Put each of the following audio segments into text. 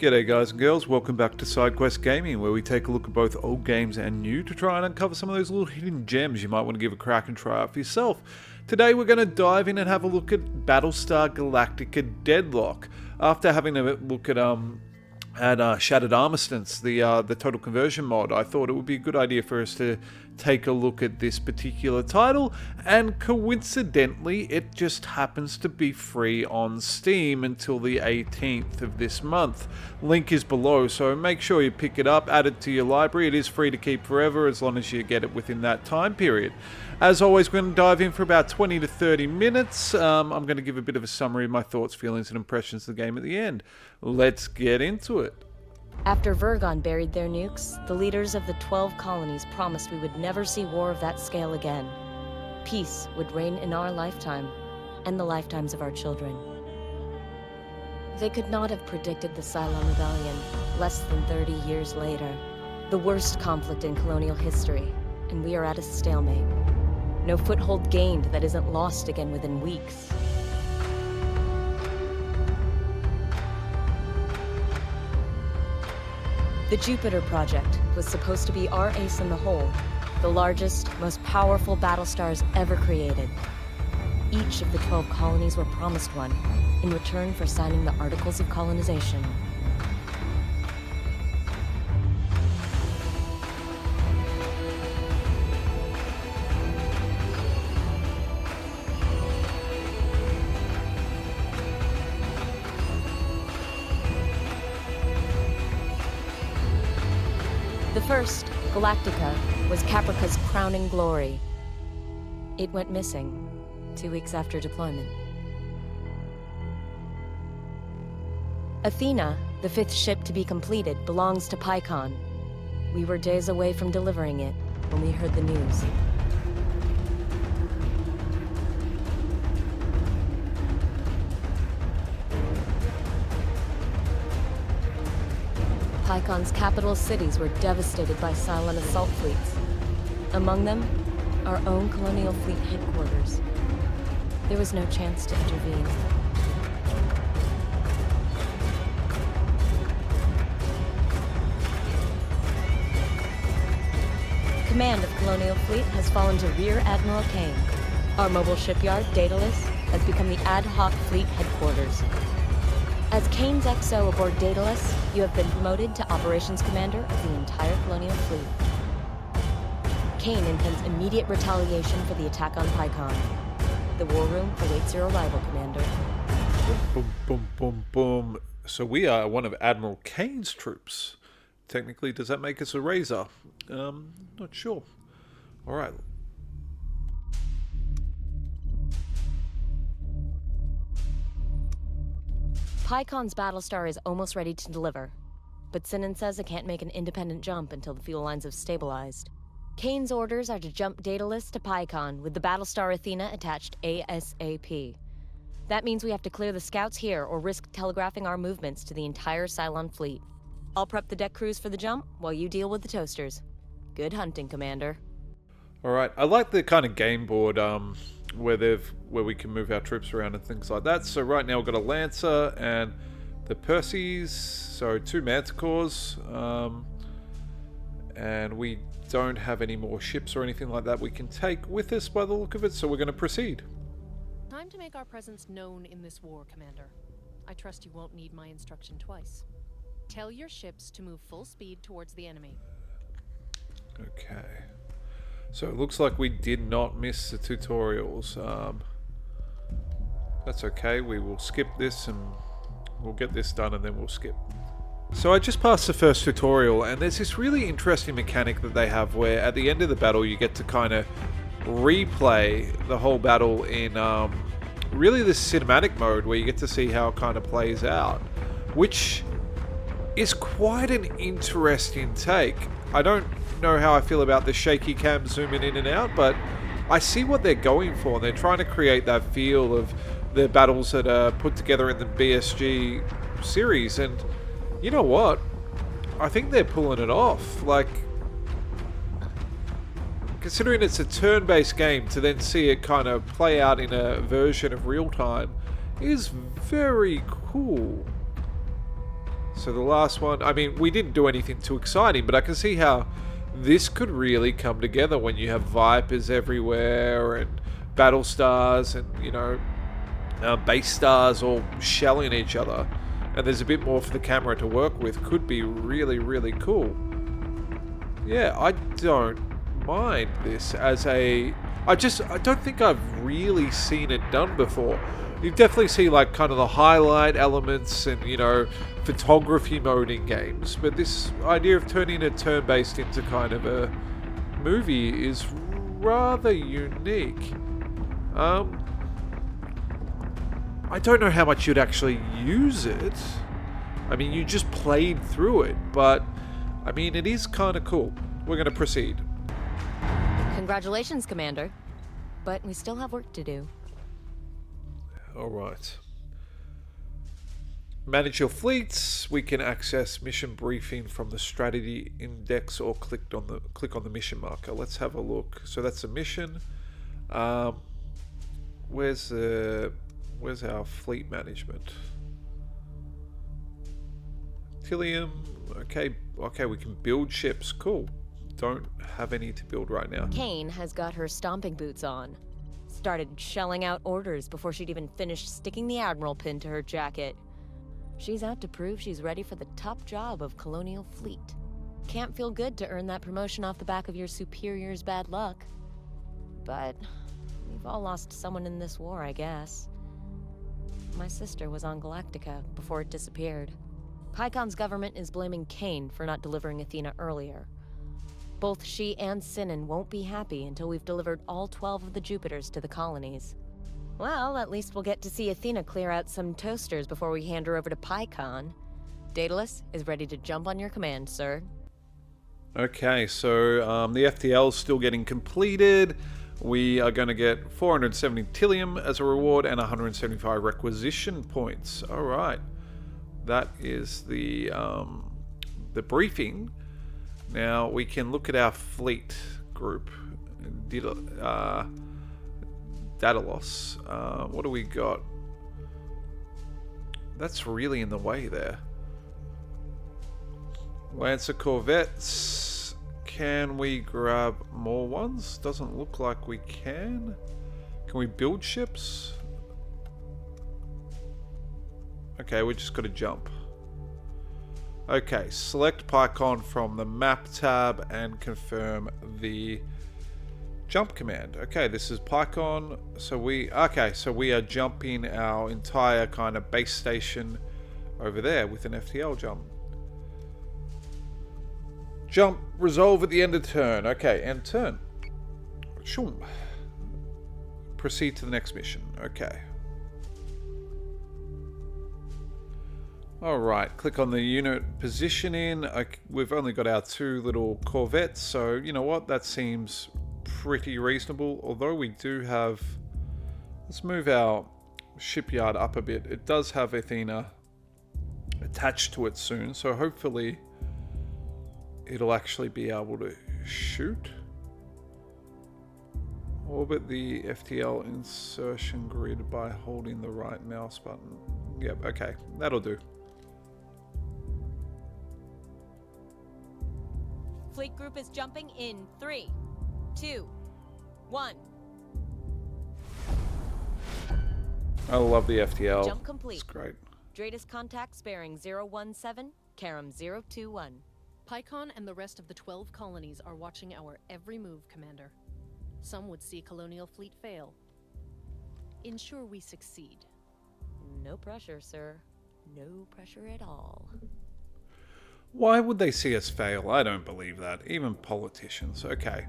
G'day guys and girls, welcome back to Sidequest Gaming, where we take a look at both old games and new to try and uncover some of those little hidden gems you might want to give a crack and try out for yourself. Today we're going to dive in and have a look at Battlestar Galactica Deadlock. After having a look at Shattered Armistice, the total conversion mod, I thought it would be a good idea for us to take a look at this particular title, and coincidentally it just happens to be free on Steam until the 18th of this month. Link is below, so make sure you pick it up, add it to your library. It is free to keep forever as long as you get it within that time period. As always, we're going to dive in for about 20 to 30 minutes. I'm going to give a bit of a summary of my thoughts, feelings and impressions of the game at the end. Let's get into it. After Vergon buried their nukes, the leaders of the 12 Colonies promised we would never see war of that scale again. Peace would reign in our lifetime, and the lifetimes of our children. They could not have predicted the Cylon Rebellion less than 30 years later. The worst conflict in colonial history, and we are at a stalemate. No foothold gained that isn't lost again within weeks. The Jupiter Project was supposed to be our ace in the hole, the largest, most powerful Battlestars ever created. Each of the 12 colonies were promised one, in return for signing the Articles of Colonization. The First, Galactica, was Caprica's crowning glory. It went missing 2 weeks after deployment. Athena, the 5th ship to be completed, belongs to Pycon. We were days away from delivering it when we heard the news. Pycon's capital cities were devastated by Cylon assault fleets. Among them, our own Colonial Fleet headquarters. There was no chance to intervene. Command of Colonial Fleet has fallen to Rear Admiral Kane. Our mobile shipyard, Daedalus, has become the ad hoc fleet headquarters. As Kane's XO aboard Daedalus, you have been promoted to Operations Commander of the entire Colonial Fleet. Kane intends immediate retaliation for the attack on Pycon. The War Room awaits your arrival, Commander. Boom, boom, boom, boom. So we are one of Admiral Kane's troops. Technically, does that make us a Razor? Not sure. Alright. Pycon's Battlestar is almost ready to deliver, but Sinan says it can't make an independent jump until the fuel lines have stabilized. Kane's orders are to jump Daedalus to Pycon with the Battlestar Athena attached ASAP. That means we have to clear the scouts here or risk telegraphing our movements to the entire Cylon fleet. I'll prep the deck crews for the jump while you deal with the toasters. Good hunting, Commander. Alright, I like the kind of game board where we can move our troops around and things like that. So right now we've got a Lancer and the Perseus, so 2 Manticores, and we don't have any more ships or anything like that we can take with us by the look of it, so we're going to proceed. Time to make our presence known in this war, Commander. I trust you won't need my instruction twice. Tell your ships to move full speed towards the enemy. Okay. So it looks like we did not miss the tutorials. That's okay, we will skip this and we'll get this done and then we'll skip. So I just passed the first tutorial, and there's this really interesting mechanic that they have where at the end of the battle you get to kind of replay the whole battle in really this cinematic mode where you get to see how it kind of plays out, which is quite an interesting take. I don't know how I feel about the shaky cam zooming in and out, but I see what they're going for. They're trying to create that feel of the battles that are put together in the BSG series, and you know what? I think they're pulling it off. Like, considering it's a turn-based game, to then see it kind of play out in a version of real time is very cool. So the last one, I mean, we didn't do anything too exciting, but I can see how this could really come together when you have Vipers everywhere and battle stars and, you know, base stars all shelling each other. And there's a bit more for the camera to work with. Could be really, really cool. Yeah, I don't mind this as a... I don't think I've really seen it done before. You definitely see like kind of the highlight elements and, you know, photography mode in games. But this idea of turning a turn-based into kind of a movie is rather unique. I don't know how much you'd actually use it. I mean, you just played through it, but I mean, it is kind of cool. We're going to proceed. Congratulations, Commander. But we still have work to do. All right. Manage your fleets. We can access mission briefing from the strategy index or click on the mission marker. Let's have a look. So that's a mission. Where's our fleet management? Tilium. Okay, we can build ships. Cool. Don't have any to build right now. Kane has got her stomping boots on. Started shelling out orders before she'd even finished sticking the Admiral pin to her jacket. She's out to prove she's ready for the top job of Colonial Fleet. Can't feel good to earn that promotion off the back of your superior's bad luck. But we've all lost someone in this war, I guess. My sister was on Galactica before it disappeared. Pycon's government is blaming Kane for not delivering Athena earlier. Both she and Sinan won't be happy until we've delivered all 12 of the Jupiters to the colonies. Well, at least we'll get to see Athena clear out some toasters before we hand her over to Pycon. Daedalus is ready to jump on your command, sir. Okay, so the FTL is still getting completed. We are going to get 470 Tilium as a reward and 175 requisition points. All right, that is the briefing. Now we can look at our fleet group. Daedalus. What do we got? That's really in the way there. Lancer corvettes. Can we grab more ones? Doesn't look like we can. Can we build ships? Okay, we just got to jump. Okay, select Pycon from the map tab and confirm the jump command. Okay, this is Pycon. So we are jumping our entire kind of base station over there with an FTL jump. Jump, resolve at the end of turn. Okay, end turn. Shoom. Proceed to the next mission. Okay. Alright, click on the unit positioning. We've only got our two little corvettes, so you know what? That seems pretty reasonable. Although we do have... Let's move our shipyard up a bit. It does have Athena attached to it soon, so hopefully it'll actually be able to shoot. Orbit the FTL insertion grid by holding the right mouse button. Yep, okay, that'll do. Fleet group is jumping in 3, 2, 1. I love the FTL. Jump complete. It's great. Dratus contacts bearing 017, Karam 021. Pycon and the rest of the 12 colonies are watching our every move, Commander. Some would see Colonial Fleet fail. Ensure we succeed. No pressure, sir. No pressure at all. Why would they see us fail? I don't believe that. Even politicians. Okay.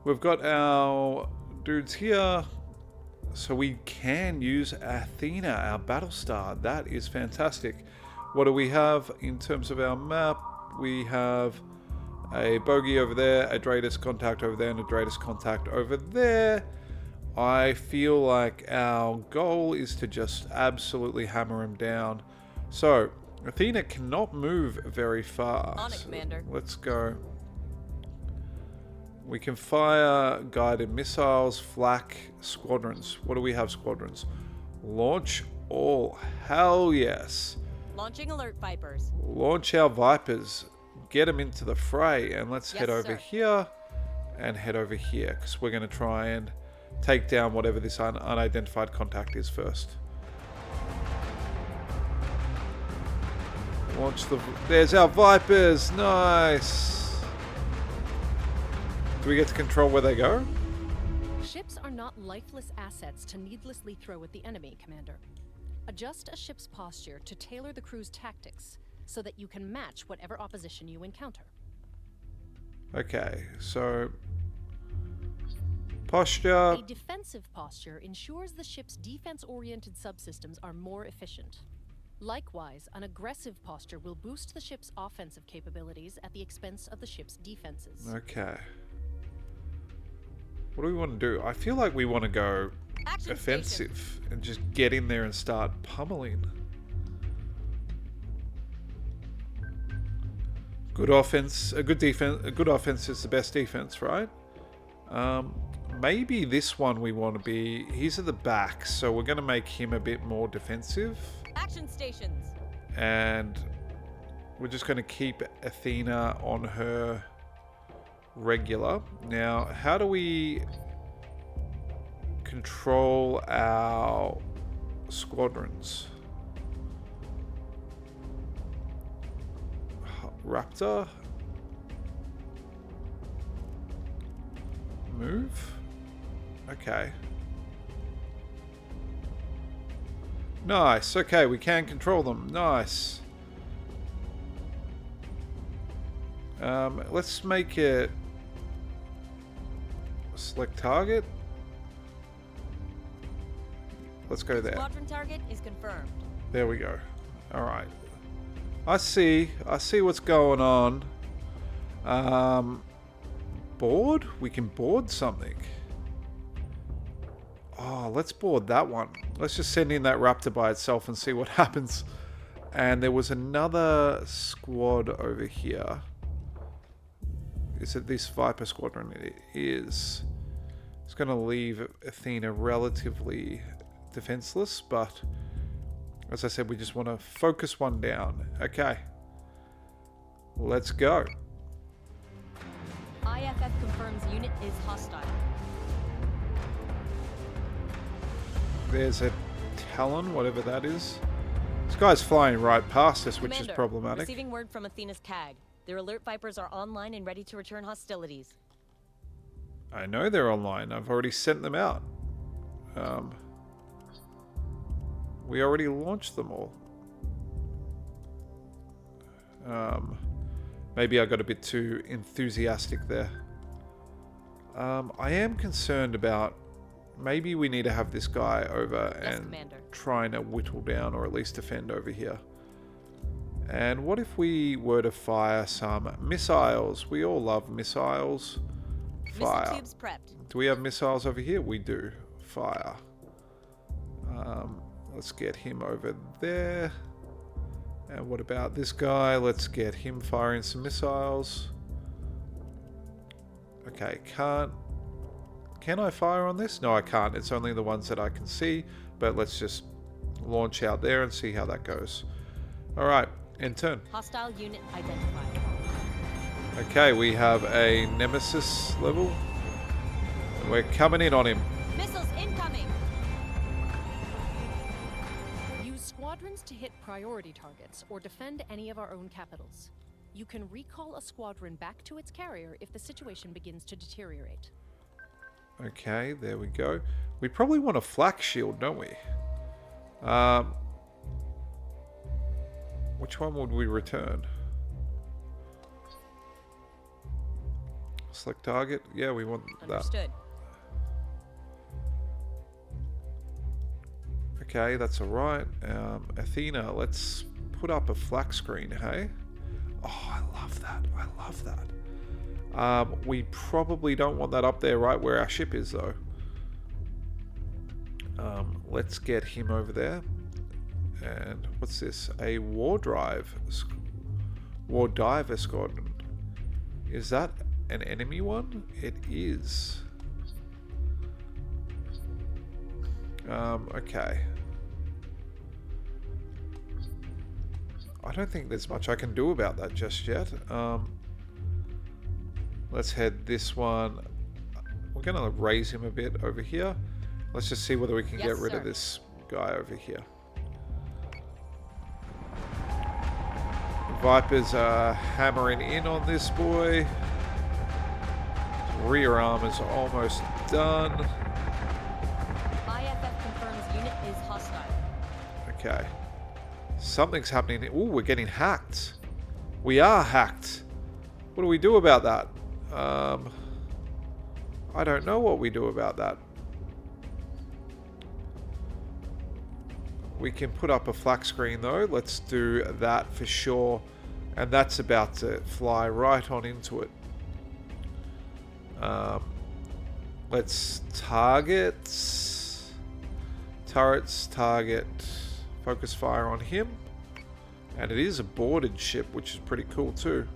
We've got our dudes here. So we can use Athena, our Battlestar. That is fantastic. What do we have in terms of our map? We have a bogey over there, a Dratus contact over there, and a Dratus contact over there. I feel like our goal is to just absolutely hammer him down. So, Athena cannot move very far. On it, Commander. Let's go. We can fire guided missiles, flak, squadrons. What do we have, squadrons? Launch all. Hell yes. Launching alert Vipers. Launch our Vipers. Get them into the fray. And let's Yes, head over sir. here and head over here. Because we're going to try and take down whatever this unidentified contact is first. Launch the... There's our Vipers. Nice. Do we get to control where they go? Ships are not lifeless assets to needlessly throw at the enemy, Commander. Adjust a ship's posture to tailor the crew's tactics so that you can match whatever opposition you encounter. Okay, so... Posture. A defensive posture ensures the ship's defense-oriented subsystems are more efficient. Likewise, an aggressive posture will boost the ship's offensive capabilities at the expense of the ship's defenses. Okay. What do we want to do? I feel like we want to go Action offensive station. and just get in there and start pummeling. Good offense, a good defense. A good offense is the best defense, right? Maybe this one we want to be. He's at the back, so we're going to make him a bit more defensive. Action stations. And we're just going to keep Athena on her regular. Now, how do we control our squadrons? Raptor? Move? Okay. Nice. Okay, we can control them. Nice. Let's make it select target. Let's go there. Squadron target is confirmed. There we go. All right. I see what's going on. Board? We can board something. Oh, let's board that one. Let's just send in that Raptor by itself and see what happens. And there was another squad over here. Is it this Viper squadron? It is. It's going to leave Athena relatively defenseless, but as I said, we just want to focus one down. Okay. Let's go. IFF confirms unit is hostile. There's a Talon, whatever that is. This guy's flying right past us, which is Commander, problematic. Receiving word from Athena's CAG. Their alert Vipers are online and ready to return hostilities. I know they're online. I've already sent them out. We already launched them all. Maybe I got a bit too enthusiastic there. I am concerned about maybe we need to have this guy over and Commander. trying to whittle down or at least defend over here. And what if we were to fire some missiles? We all love missiles. Fire. Missile tubes prepped. Do we have missiles over here? We do. Fire. Let's get him over there. And what about this guy? Let's get him firing some missiles. Okay, can I fire on this? No, I can't. It's only the ones that I can see. But let's just launch out there and see how that goes. Alright, end turn. Hostile unit identified. Okay, we have a Nemesis level. And we're coming in on him. Missiles incoming. Use squadrons to hit priority targets or defend any of our own capitals. You can recall a squadron back to its carrier if the situation begins to deteriorate. Okay, there we go. We probably want a flak shield, don't we? Which one would we return? Select target? Yeah, we want that. Understood. Okay, that's alright. Athena, let's put up a flak screen, hey? Oh, I love that. I love that. We probably don't want that up there right where our ship is, though. Let's get him over there. And what's this? A war diver squadron. Is that an enemy one? It is. Okay. I don't think there's much I can do about that just yet. Let's head this one. We're going to raise him a bit over here. Let's just see whether we can get rid of this guy over here. Vipers are hammering in on this boy. Rear arm is almost done. IFF confirms unit is hostile. Okay. Something's happening. Ooh, we're getting hacked. We are hacked. What do we do about that? I don't know what we do about that. We can put up a flak screen though. Let's do that for sure. And that's about to fly right on into it. Let's target. Turrets, target. Focus fire on him. And it is a boarded ship, which is pretty cool too.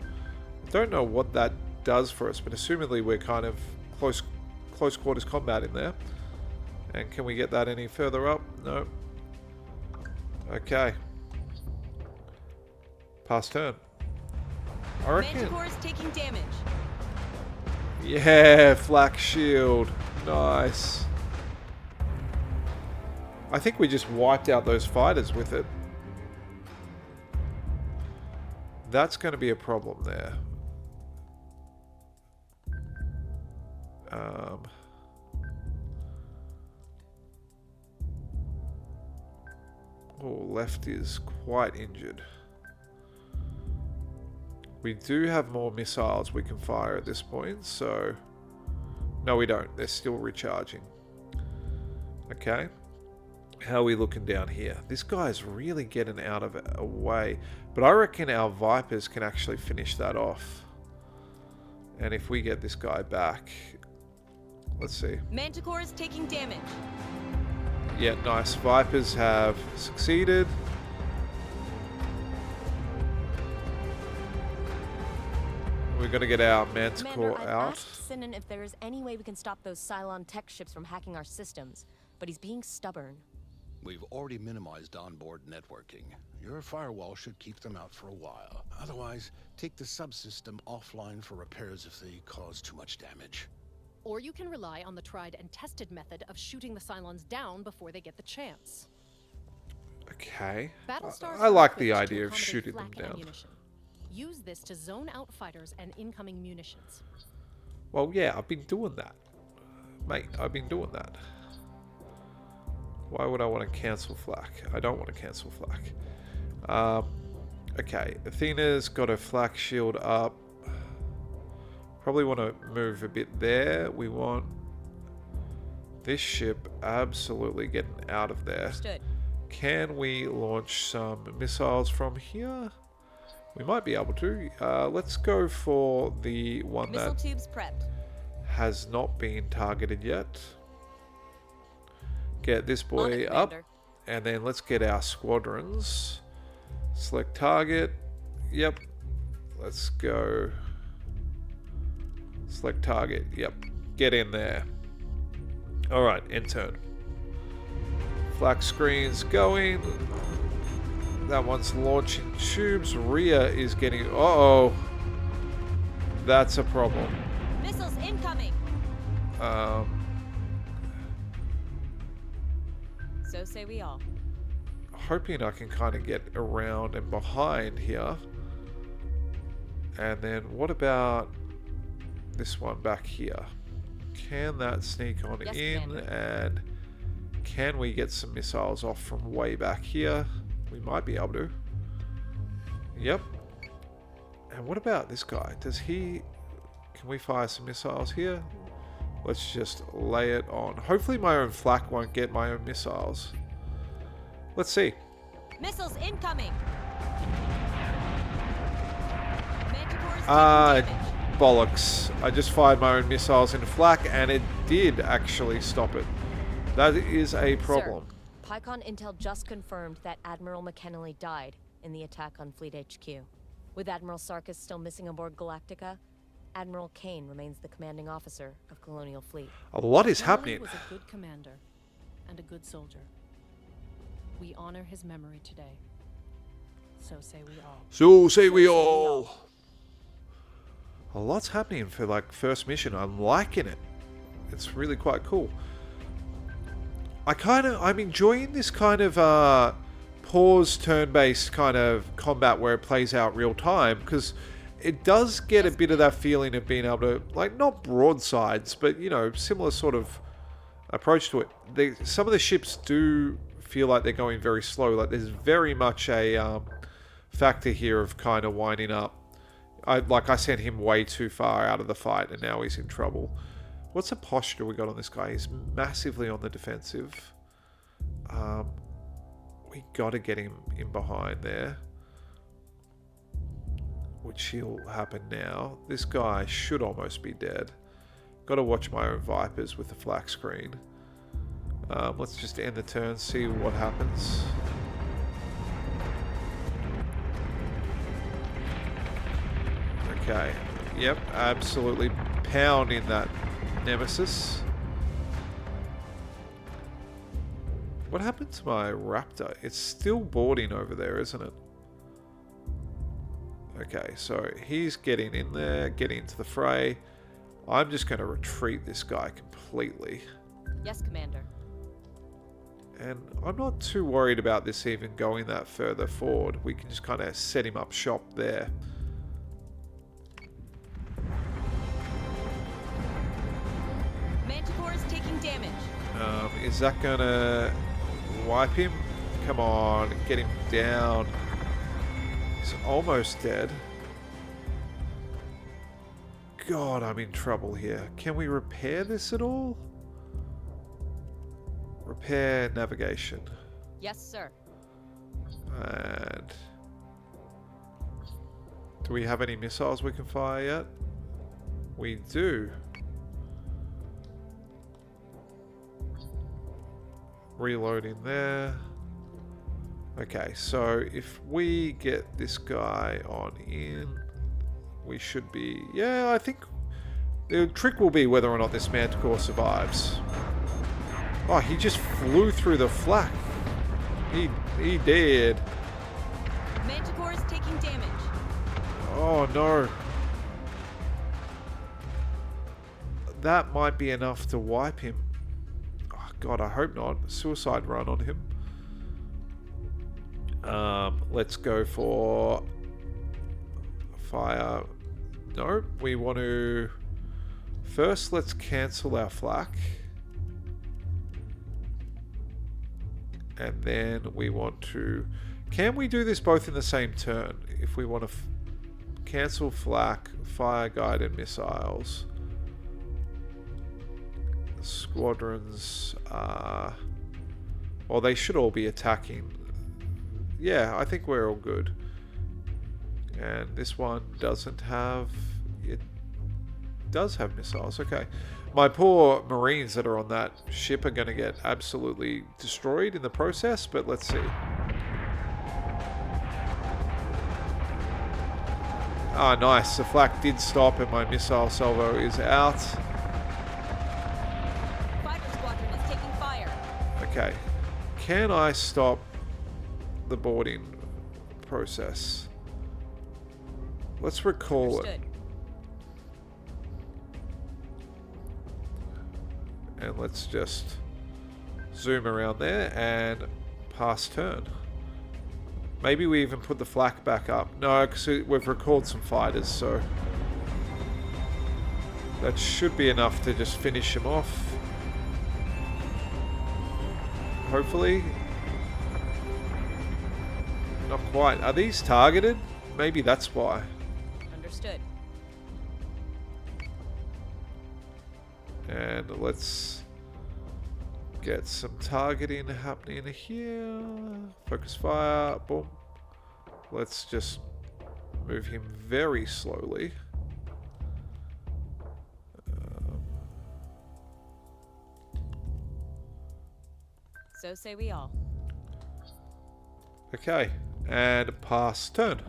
I don't know what that does for us, but assumedly we're kind of close quarters combat in there. And can we get that any further up? No. Okay. Pass turn. I reckon. Manticore is taking damage. Yeah, flak shield. Nice. I think we just wiped out those fighters with it. That's going to be a problem there. Oh, left is quite injured. We do have more missiles we can fire at this point, so... No, we don't. They're still recharging. Okay. How are we looking down here? This guy's really getting out of a way. But I reckon our Vipers can actually finish that off. And if we get this guy back... Let's see. Manticore is taking damage. Yeah, nice. Vipers have succeeded. We're going to get our Manticore Commander, out. I've asked Sinan if there is any way we can stop those Cylon tech ships from hacking our systems, but he's being stubborn. We've already minimized onboard networking. Your firewall should keep them out for a while. Otherwise, take the subsystem offline for repairs if they cause too much damage. Or you can rely on the tried and tested method of shooting the Cylons down before they get the chance. Okay. Battlestars I like are the equipped to idea of accommodate shooting them flak down. ammunition. Use this to zone out fighters and incoming munitions. Well, yeah, I've been doing that. Mate, I've been doing that. Why would I want to cancel flak? I don't want to cancel flak. Okay, Athena's got her flak shield up. Probably want to move a bit there. We want this ship absolutely getting out of there. Understood. Can we launch some missiles from here? We might be able to. Let's go for the one Missile that tubes prepped. has not been targeted yet. Get this On boy it, up. Commander. And then let's get our squadrons. Select target. Yep. Let's go. Select target. Yep. Get in there. Alright, end turn. Flak screen's going. That one's launching tubes. Rhea is getting... Uh-oh. That's a problem. Missiles incoming. So say we all. Hoping I can kind of get around and behind here. And then what about this one back here? Can that sneak on Yes, in? Commander. And can we get some missiles off from way back here? We might be able to. Yep. And what about this guy? Does he... Can we fire some missiles here? Let's just lay it on. Hopefully my own flak won't get my own missiles. Let's see. Missiles incoming. Manticore is taking damage. Bollocks. I just fired my own missiles into flak and it did actually stop it. That is a problem. Sir, PyCon Intel just confirmed that Admiral McKinley died in the attack on Fleet HQ. With Admiral Sarkis still missing aboard Galactica, Admiral Kane remains the commanding officer of Colonial Fleet. A lot is McKinley happening. was a good commander and a good soldier. We honor his memory today. So say we all. So say we all. A lot's happening for like first mission. I'm liking it. It's really quite cool. I'm enjoying this kind of pause turn-based kind of combat where it plays out real time, because it does get a bit of that feeling of being able to, like, not broadsides, but, you know, similar sort of approach to it. Some of the ships do feel like they're going very slow. Like, there's very much a factor here of kind of winding up. I sent him way too far out of the fight, and now he's in trouble. What's the posture we got on this guy? He's massively on the defensive. We got to get him in behind there, which will happen now. This guy should almost be dead. Got to watch my own Vipers with the flak screen. Let's just end the turn, see what happens. Okay. Yep, absolutely pounding that Nemesis. What happened to my Raptor? It's still boarding over there, isn't it? Okay, so he's getting in there, getting into the fray. I'm just going to retreat this guy completely. Yes, Commander. And I'm not too worried about this even going that further forward. We can just kind of set him up shop there. Manticore is taking damage. Is that going to wipe him? Come on, get him down. He's almost dead. God, I'm in trouble here. Can we repair this at all? Repair navigation. Yes, sir. And do we have any missiles we can fire yet? We do. Reloading there. Okay, so if we get this guy on in, we should be... Yeah, I think the trick will be whether or not this Manticore survives. Oh, he just flew through the flak. He did. Manticore is taking damage. Oh no. That might be enough to wipe him. Oh god, I hope not. Suicide run on him. Let's go for fire. No, we want to... First, let's cancel our flak. And then we want to... Can we do this both in the same turn? If we want to cancel flak, fire guided missiles. Squadrons are... Well, they should all be attacking. Yeah, I think we're all good. And this one doesn't have... It does have missiles. Okay. My poor Marines that are on that ship are going to get absolutely destroyed in the process, but let's see. Ah, nice. The flak did stop and my missile salvo is out. Fighter squadron is taking fire. Okay. Can I stop the boarding process? Let's recall it. And let's just zoom around there and pass turn. Maybe we even put the flak back up. No, because we've recalled some fighters, so that should be enough to just finish him off. Hopefully. Not quite. Are these targeted? Maybe that's why. Understood. And let's get some targeting happening here. Focus fire. Boom. Let's just move him very slowly. So say we all. Okay. And pass turn.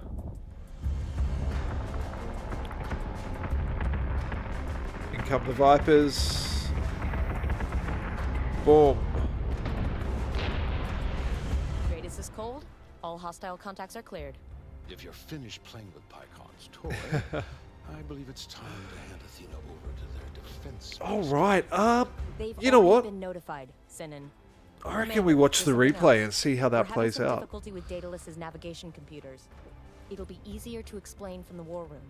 In come the Vipers. Boom. Great as this cold, All hostile contacts are cleared. If you're finished playing with Pycon's toy, I believe it's time to hand Athena over to their defense. Alright, They've you know already what? been notified, Sinan. I reckon we watch the replay and see how that We're plays having some out. difficulty with Daedalus's navigation computers. It'll be easier to explain from the war room.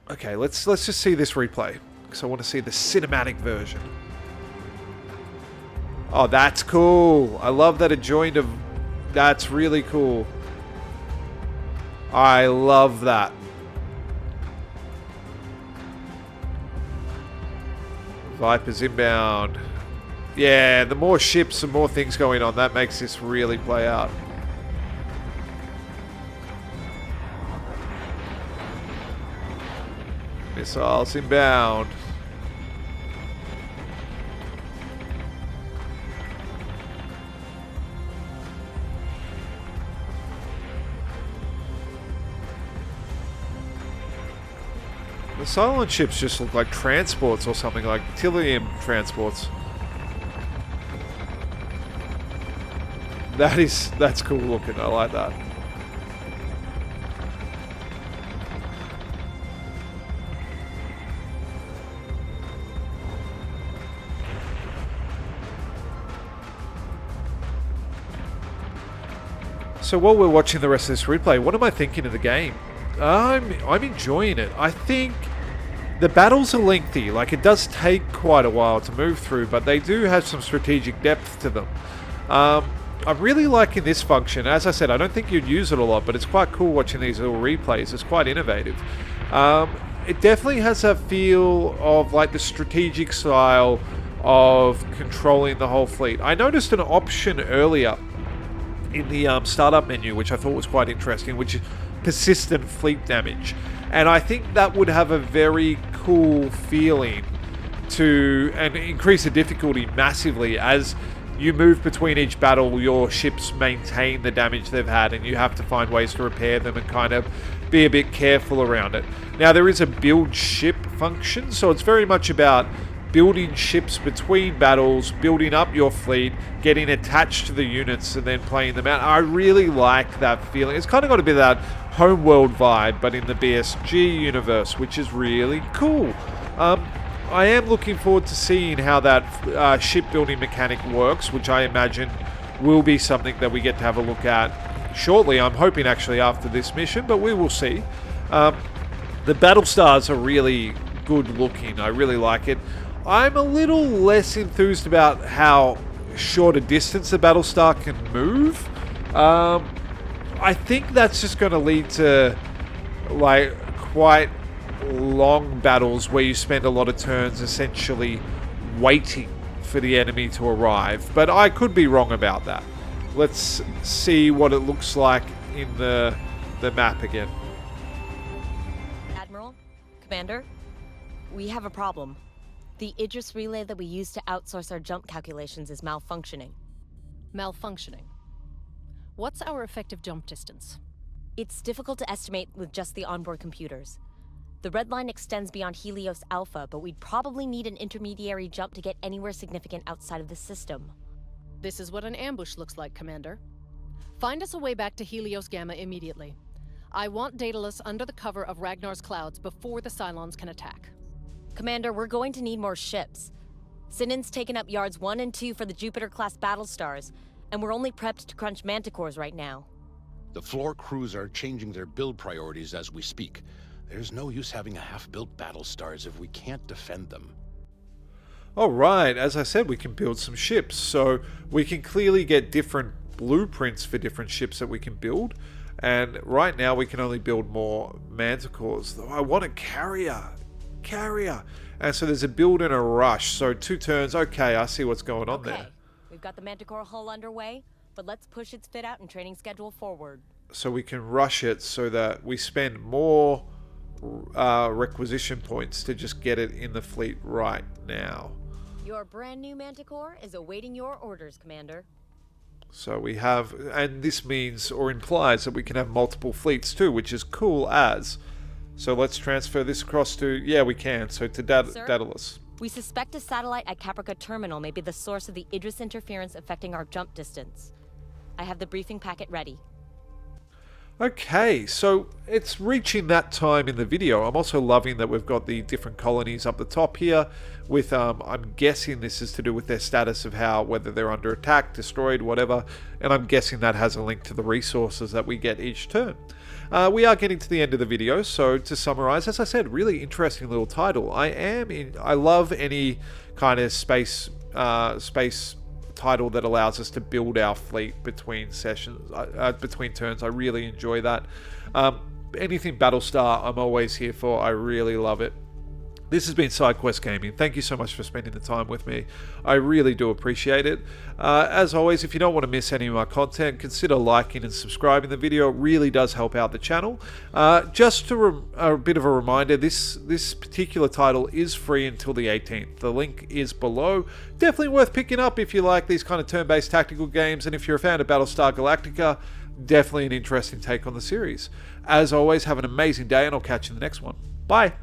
Okay, let's just see this replay, because I want to see the cinematic version. Oh, that's cool. I love that it joined a... That's really cool. I love that. Viper's inbound. Yeah, the more ships and more things going on, that makes this really play out. Missiles inbound. The Cylon ships just look like transports or something, like Tilium transports. That's cool looking, I like that. So while we're watching the rest of this replay, what am I thinking of the game? I'm enjoying it. I think the battles are lengthy. Like, it does take quite a while to move through, but they do have some strategic depth to them. I'm really liking this function. As I said, I don't think you'd use it a lot, but it's quite cool watching these little replays. It's quite innovative. It definitely has that feel of like the strategic style of controlling the whole fleet. I noticed an option earlier in the startup menu, which I thought was quite interesting, which is persistent fleet damage. And I think that would have a very cool feeling to, and increase the difficulty massively as you move between each battle. Your ships maintain the damage they've had, and you have to find ways to repair them and kind of be a bit careful around it. Now, there is a build ship function, so it's very much about building ships between battles, building up your fleet, getting attached to the units, and then playing them out. I really like that feeling. It's kind of got a bit of that homeworld vibe, but in the BSG universe, which is really cool. I am looking forward to seeing how that shipbuilding mechanic works, which I imagine will be something that we get to have a look at shortly. I'm hoping actually after this mission, but we will see. The Battlestars are really good looking. I really like it. I'm a little less enthused about how short a distance the Battlestar can move. I think that's just going to lead to like quite long battles where you spend a lot of turns essentially waiting for the enemy to arrive. But I could be wrong about that. Let's see what it looks like in the map again. Admiral, Commander, we have a problem. The Idris relay that we use to outsource our jump calculations is malfunctioning. Malfunctioning. What's our effective jump distance? It's difficult to estimate with just the onboard computers. The red line extends beyond Helios Alpha, but we'd probably need an intermediary jump to get anywhere significant outside of the system. This is what an ambush looks like, Commander. Find us a way back to Helios Gamma immediately. I want Daedalus under the cover of Ragnar's clouds before the Cylons can attack. Commander, we're going to need more ships. Sinan's taken up yards 1 and 2 for the Jupiter-class Battlestars, and we're only prepped to crunch Manticores right now. The floor crews are changing their build priorities as we speak. There's no use having a half-built Battlestars if we can't defend them. Alright, as I said, we can build some ships, so we can clearly get different blueprints for different ships that we can build. And right now we can only build more Manticores, though I want a carrier. And so there's a build and a rush, so 2 turns. Okay, I see what's going on there. We've got the Manticore hull underway, but let's push its fit out and training schedule forward. So we can rush it so that we spend more requisition points to just get it in the fleet right now. Your brand new Manticore is awaiting your orders, Commander. So we have, and this means or implies that we can have multiple fleets too, which is cool as. So let's transfer this across to, yeah, we can. So to Daedalus. We suspect a satellite at Caprica Terminal may be the source of the Idris interference affecting our jump distance. I have the briefing packet ready. Okay, so it's reaching that time in the video. I'm also loving that we've got the different colonies up the top here with, I'm guessing this is to do with their status of how, whether they're under attack, destroyed, whatever, and I'm guessing that has a link to the resources that we get each turn. We are getting to the end of the video, so to summarize, as I said, really interesting little title. I love any kind of space title that allows us to build our fleet between sessions, between turns. I really enjoy that. Anything Battlestar, I'm always here for. I really love it. This has been Sidequest Gaming. Thank you so much for spending the time with me. I really do appreciate it. As always, if you don't want to miss any of my content, consider liking and subscribing the video. It really does help out the channel. Just a bit of a reminder, this particular title is free until the 18th. The link is below. Definitely worth picking up if you like these kind of turn-based tactical games, and if you're a fan of Battlestar Galactica, definitely an interesting take on the series. As always, have an amazing day, and I'll catch you in the next one. Bye!